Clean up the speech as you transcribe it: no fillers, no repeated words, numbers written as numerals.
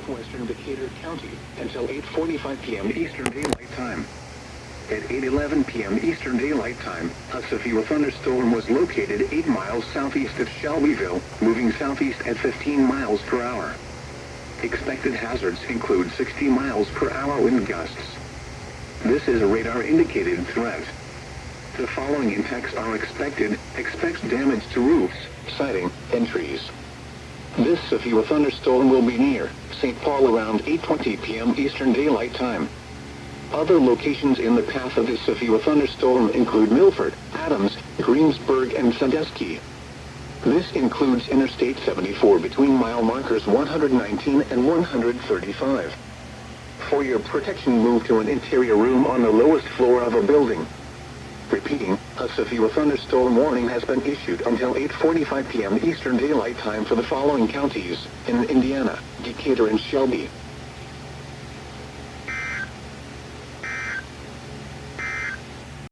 southwestern Decatur County until 8:45 p.m. Eastern Daylight Time. At 8:11 p.m. Eastern Daylight Time, a severe thunderstorm was located 8 miles southeast of Shelbyville, moving southeast at 15 miles per hour. Expected hazards include 60 miles per hour wind gusts. This is a radar-indicated threat. The following impacts are expected. Expect damage to roofs, siding, and trees. This severe thunderstorm will be near St. Paul around 8:20 p.m. Eastern Daylight Time. Other locations in the path of this severe thunderstorm include Milford, Adams, Greensburg, and Sandusky. This includes Interstate 74 between mile markers 119 and 135. For your protection, move to an interior room on the lowest floor of a building. Repeating, a severe thunderstorm warning has been issued until 8:45 p.m. Eastern Daylight Time for the following counties in Indiana: Decatur and Shelby.